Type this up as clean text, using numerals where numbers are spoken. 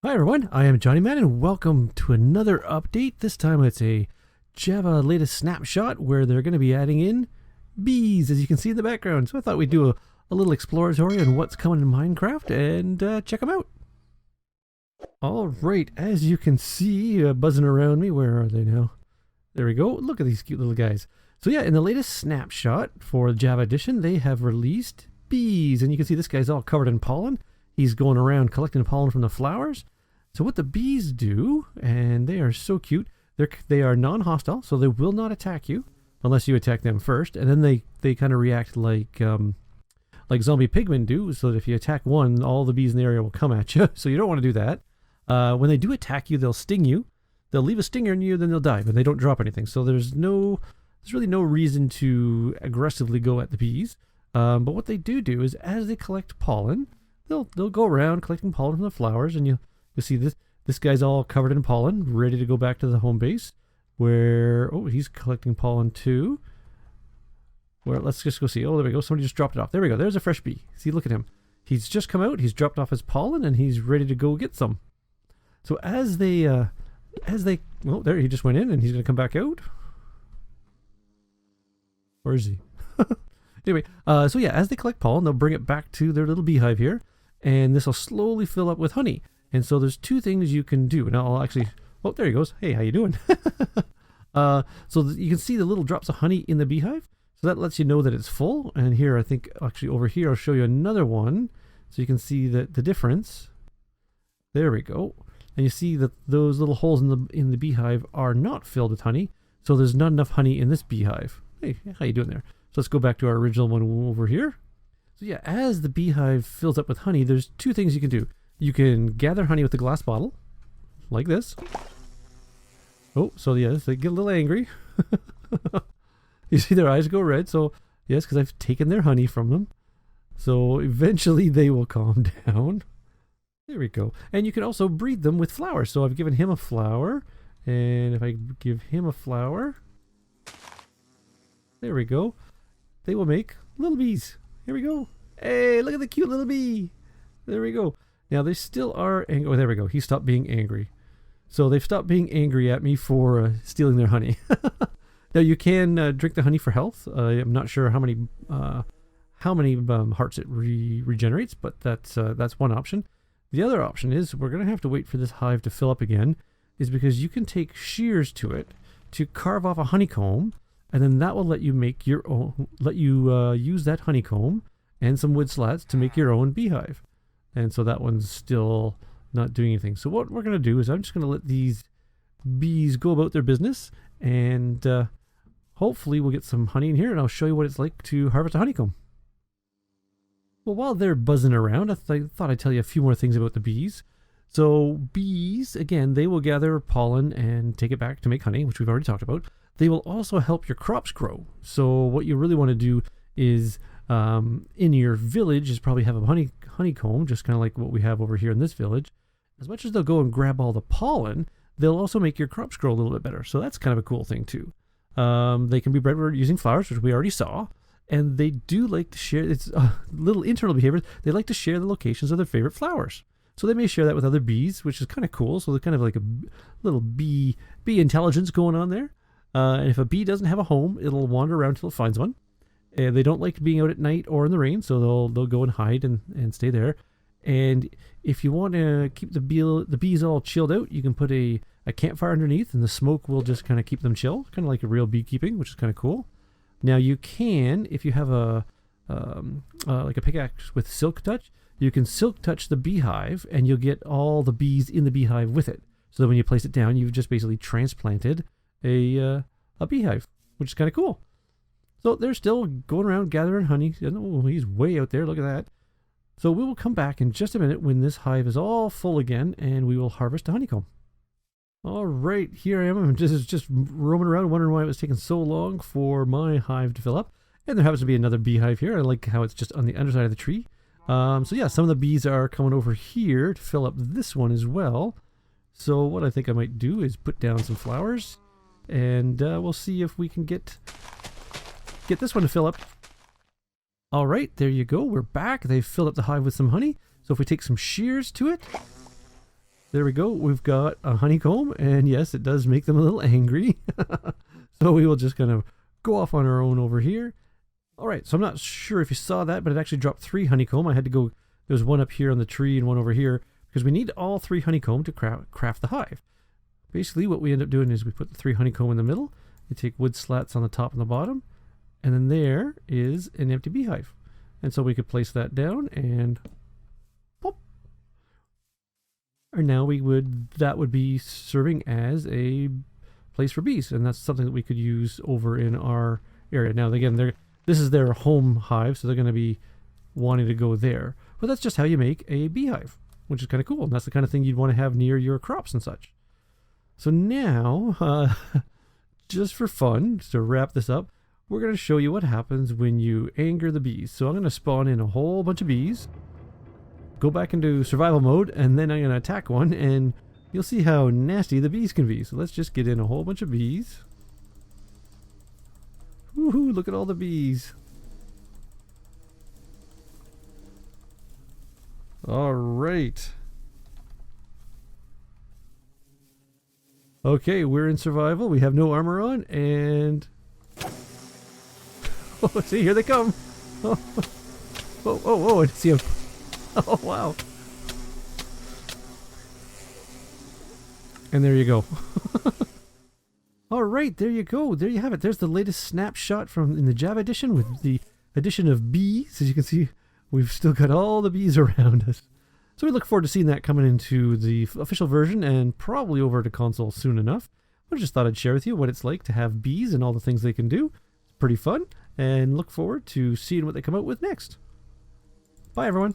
Hi everyone, I am Johnny Man and welcome to another update. This time it's a Java latest snapshot where they're going to be adding in bees, as you can see in the background. So I thought we'd do a little exploratory on what's coming in Minecraft and check them out. Alright, as you can see buzzing around me, where are they now? There we go, look at these cute little guys. So yeah, in the latest snapshot for Java Edition, they have released bees. And you can see this guy's all covered in pollen. He's going around collecting pollen from the flowers. So what the bees do, and they are so cute, they are non-hostile, so they will not attack you unless you attack them first, and then they kind of react like zombie pigmen do, so that if you attack one, all the bees in the area will come at you, so you don't want to do that. When they do attack you, they'll sting you, they'll leave a stinger in you, then they'll die, but they don't drop anything, so there's really no reason to aggressively go at the bees. But what they do is, as they collect pollen, they'll go around collecting pollen from the flowers, and you'll see this guy's all covered in pollen, ready to go back to the home base, where, oh, he's collecting pollen too. Well, let's just go see. Oh, there we go. Somebody just dropped it off. There we go. There's a fresh bee. See, look at him. He's just come out. He's dropped off his pollen, and he's ready to go get some. So as they, oh, there, he just went in, and he's going to come back out. Where is he? Anyway, so yeah, as they collect pollen, they'll bring it back to their little beehive here, and this will slowly fill up with honey. And so there's two things you can do. And I'll actually, oh, there he goes. Hey, how you doing? You can see the little drops of honey in the beehive. So that lets you know that it's full. And here, I think, actually over here, I'll show you another one. So you can see the difference. There we go. And you see that those little holes in the beehive are not filled with honey. So there's not enough honey in this beehive. Hey, how you doing there? So let's go back to our original one over here. So yeah, as the beehive fills up with honey, there's two things you can do. You can gather honey with a glass bottle, like this. Oh, so yes, they get a little angry. You see their eyes go red, so yes, because I've taken their honey from them. So eventually they will calm down. There we go. And you can also breed them with flowers. So I've given him a flower, and if I give him a flower, there we go. They will make little bees. Here we go. Hey, look at the cute little bee. There we go. Now, they still are angry. Oh, there we go. He stopped being angry. So they've stopped being angry at me for stealing their honey. Now, you can drink the honey for health. I'm not sure how many hearts it regenerates, but that's one option. The other option is, we're going to have to wait for this hive to fill up again, is because you can take shears to it to carve off a honeycomb, and then that will let you make your own, use that honeycomb and some wood slats to make your own beehive. And so that one's still not doing anything. So what we're going to do is I'm just going to let these bees go about their business, and hopefully we'll get some honey in here, and I'll show you what it's like to harvest a honeycomb. Well, while they're buzzing around, I thought I'd tell you a few more things about the bees. So bees, again, they will gather pollen and take it back to make honey, which we've already talked about. They will also help your crops grow. So what you really want to do is, in your village, is probably have a honeycomb, just kind of like what we have over here in this village. As much as they'll go and grab all the pollen, they'll also make your crops grow a little bit better. So that's kind of a cool thing too. They can be bred using flowers, which we already saw, and they do like to share. It's little internal behaviors. They like to share the locations of their favorite flowers. So they may share that with other bees, which is kind of cool. So they're kind of like a little bee intelligence going on there. And if a bee doesn't have a home, it'll wander around until it finds one. They don't like being out at night or in the rain, so they'll go and hide and stay there. And if you want to keep the bees all chilled out, you can put a campfire underneath, and the smoke will just kind of keep them chill, kind of like a real beekeeping, which is kind of cool. Now you can, if you have like a pickaxe with silk touch, you can silk touch the beehive, and you'll get all the bees in the beehive with it. So that when you place it down, you've just basically transplanted a beehive, which is kind of cool. So they're still going around gathering honey. Oh, he's way out there. Look at that. So we will come back in just a minute when this hive is all full again, and we will harvest a honeycomb. All right, here I am. I'm just roaming around, wondering why it was taking so long for my hive to fill up. And there happens to be another beehive here. I like how it's just on the underside of the tree. So yeah, some of the bees are coming over here to fill up this one as well. So what I think I might do is put down some flowers, and we'll see if we can get this one to fill up. All right, there you go. We're back. They've filled up the hive with some honey. So if we take some shears to it, there we go. We've got a honeycomb, and yes, it does make them a little angry. So we will just kind of go off on our own over here. All right, so I'm not sure if you saw that, but it actually dropped 3 honeycomb. I had to go, there's one up here on the tree and one over here, because we need all 3 honeycomb to craft the hive. Basically, what we end up doing is we put the 3 honeycomb in the middle, you take wood slats on the top and the bottom, and then there is an empty beehive. And so we could place that down and pop. And now that would be serving as a place for bees, and that's something that we could use over in our area. Now again, this is their home hive, so they're going to be wanting to go there. But that's just how you make a beehive, which is kind of cool, and that's the kind of thing you'd want to have near your crops and such. So now, just for fun, to wrap this up, we're going to show you what happens when you anger the bees. So I'm going to spawn in a whole bunch of bees, go back into survival mode, and then I'm going to attack one, and you'll see how nasty the bees can be. So let's just get in a whole bunch of bees. Woohoo, look at all the bees. Alright. Okay, we're in survival. We have no armor on, and... Oh, see, here they come. Oh, I see them. Oh, wow. And there you go. Alright, there you go. There you have it. There's the latest snapshot from in the Java edition with the addition of bees. As you can see, we've still got all the bees around us. So we look forward to seeing that coming into the official version and probably over to console soon enough. I just thought I'd share with you what it's like to have bees and all the things they can do. It's pretty fun, and look forward to seeing what they come out with next. Bye, everyone.